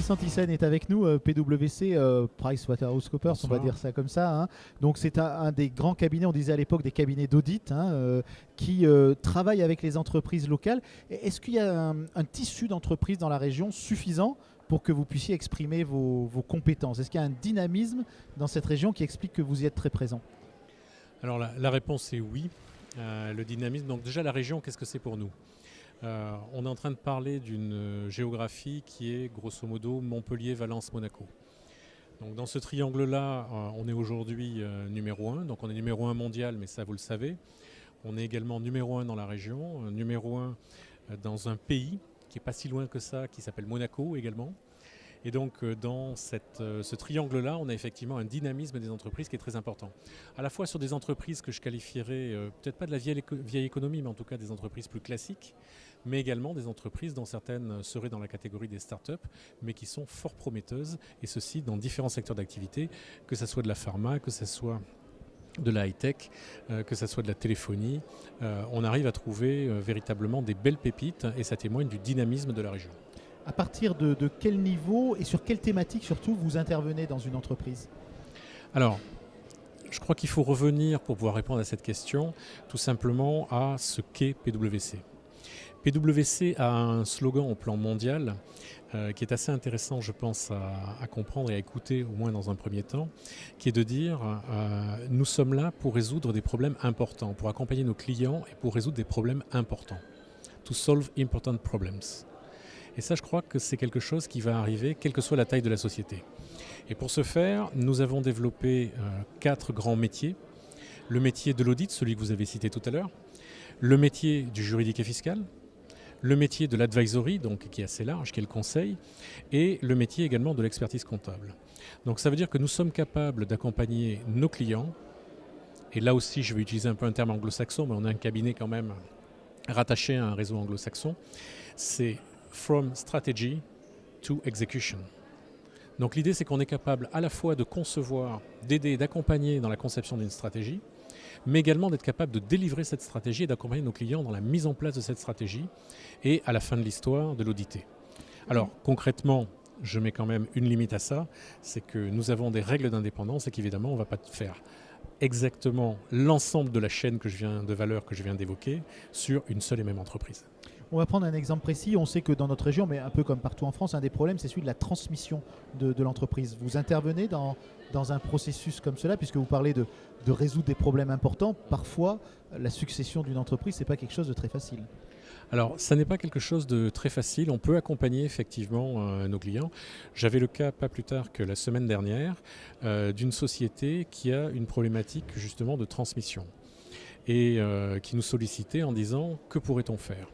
Vincent Thyssen est avec nous, PwC, PricewaterhouseCoopers, on va dire ça comme ça, hein. Donc c'est un des grands cabinets, on disait à l'époque des cabinets d'audit, hein, qui travaillent avec les entreprises locales. Est-ce qu'il y a un tissu d'entreprises dans la région suffisant pour que vous puissiez exprimer vos compétences? Est-ce qu'il y a un dynamisme dans cette région qui explique que vous y êtes très présent? Alors la réponse est oui. Le dynamisme, donc déjà la région, qu'est-ce que c'est pour nous? On est en train de parler d'une géographie qui est grosso modo Montpellier, Valence, Monaco. Donc dans ce triangle-là, on est aujourd'hui numéro 1, donc on est numéro 1 mondial, mais ça vous le savez. On est également numéro 1 dans la région, numéro 1 dans un pays qui n'est pas si loin que ça, qui s'appelle Monaco également. Et donc dans ce triangle-là, on a effectivement un dynamisme des entreprises qui est très important. À la fois sur des entreprises que je qualifierais peut-être pas de la vieille économie, mais en tout cas des entreprises plus classiques, mais également des entreprises dont certaines seraient dans la catégorie des startups, mais qui sont fort prometteuses, et ceci dans différents secteurs d'activité, que ce soit de la pharma, que ce soit de la high-tech, que ce soit de la téléphonie. On arrive à trouver véritablement des belles pépites, et ça témoigne du dynamisme de la région. À partir de quel niveau et sur quelle thématique surtout vous intervenez dans une entreprise? Alors, je crois qu'il faut revenir pour pouvoir répondre à cette question tout simplement à ce qu'est PwC. PwC a un slogan au plan mondial qui est assez intéressant, je pense, à comprendre et à écouter, au moins dans un premier temps, qui est de dire nous sommes là pour résoudre des problèmes importants, pour accompagner nos clients et pour résoudre des problèmes importants. To solve important problems. Et ça, je crois que c'est quelque chose qui va arriver, quelle que soit la taille de la société. Et pour ce faire, nous avons développé 4 grands métiers. Le métier de l'audit, celui que vous avez cité tout à l'heure. Le métier du juridique et fiscal. Le métier de l'advisory, donc qui est assez large, qui est le conseil. Et le métier également de l'expertise comptable. Donc ça veut dire que nous sommes capables d'accompagner nos clients. Et là aussi, je vais utiliser un peu un terme anglo-saxon, mais on a un cabinet quand même rattaché à un réseau anglo-saxon. C'est from strategy to execution. Donc l'idée, c'est qu'on est capable à la fois de concevoir, d'aider, d'accompagner dans la conception d'une stratégie, mais également d'être capable de délivrer cette stratégie et d'accompagner nos clients dans la mise en place de cette stratégie et à la fin de l'histoire, de l'auditer. Alors concrètement, je mets quand même une limite à ça, c'est que nous avons des règles d'indépendance et qu'évidemment, on ne va pas faire exactement l'ensemble de la chaîne de valeur que je viens d'évoquer sur une seule et même entreprise. On va prendre un exemple précis. On sait que dans notre région, mais un peu comme partout en France, un des problèmes, c'est celui de la transmission de l'entreprise. Vous intervenez dans un processus comme cela, puisque vous parlez de résoudre des problèmes importants. Parfois, la succession d'une entreprise, ce n'est pas quelque chose de très facile. Alors, ça n'est pas quelque chose de très facile. On peut accompagner effectivement nos clients. J'avais le cas pas plus tard que la semaine dernière d'une société qui a une problématique justement de transmission et qui nous sollicitait en disant « que pourrait-on faire ?»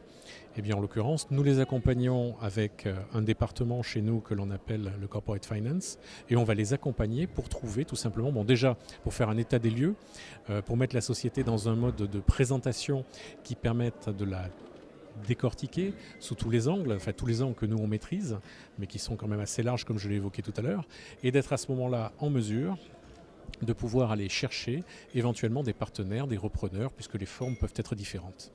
Eh bien, en l'occurrence, nous les accompagnons avec un département chez nous que l'on appelle le Corporate Finance et on va les accompagner pour trouver tout simplement, déjà pour faire un état des lieux, pour mettre la société dans un mode de présentation qui permette de la décortiquer sous tous les angles, enfin tous les angles que nous on maîtrise, mais qui sont quand même assez larges comme je l'ai évoqué tout à l'heure, et d'être à ce moment-là en mesure de pouvoir aller chercher éventuellement des partenaires, des repreneurs, puisque les formes peuvent être différentes.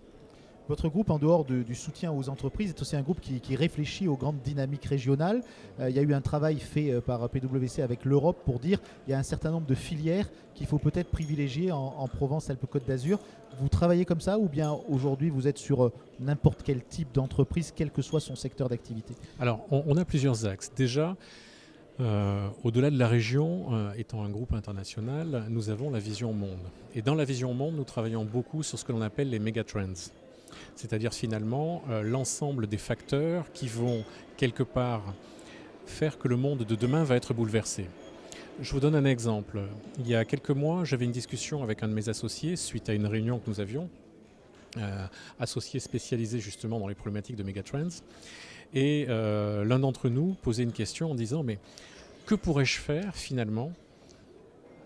Votre groupe, en dehors du soutien aux entreprises, est aussi un groupe qui réfléchit aux grandes dynamiques régionales. Il y a eu un travail fait par PwC avec l'Europe pour dire qu'il y a un certain nombre de filières qu'il faut peut-être privilégier en Provence-Alpes-Côte d'Azur. Vous travaillez comme ça ou bien aujourd'hui vous êtes sur n'importe quel type d'entreprise, quel que soit son secteur d'activité? Alors, on a plusieurs axes. Déjà, au-delà de la région, étant un groupe international, nous avons la vision monde. Et dans la vision monde, nous travaillons beaucoup sur ce que l'on appelle les megatrends. C'est-à-dire finalement l'ensemble des facteurs qui vont quelque part faire que le monde de demain va être bouleversé. Je vous donne un exemple. Il y a quelques mois, j'avais une discussion avec un de mes associés suite à une réunion que nous avions, associés spécialisés justement dans les problématiques de megatrends. Et l'un d'entre nous posait une question en disant « mais que pourrais-je faire finalement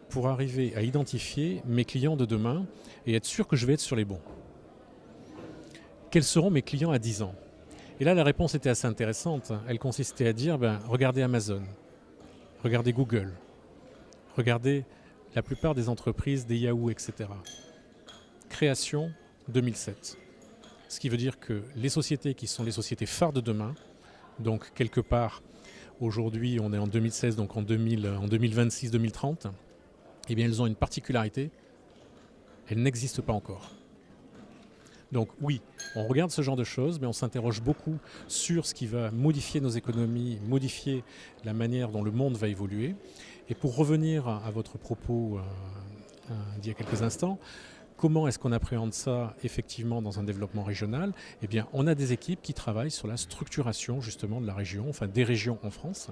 pour arriver à identifier mes clients de demain et être sûr que je vais être sur les bons ? Quels seront mes clients à 10 ans ?» Et là, la réponse était assez intéressante. Elle consistait à dire, regardez Amazon, regardez Google, regardez la plupart des entreprises, des Yahoo, etc. Création 2007. Ce qui veut dire que les sociétés qui sont les sociétés phares de demain, donc quelque part Aujourd'hui, on est en 2016, donc en 2026-2030. Eh bien, elles ont une particularité, elles n'existent pas encore. Donc oui, on regarde ce genre de choses, mais on s'interroge beaucoup sur ce qui va modifier nos économies, modifier la manière dont le monde va évoluer. Et pour revenir à votre propos d'il y a quelques instants, comment est-ce qu'on appréhende ça effectivement dans un développement régional? Eh bien, on a des équipes qui travaillent sur la structuration justement de la région, enfin des régions en France.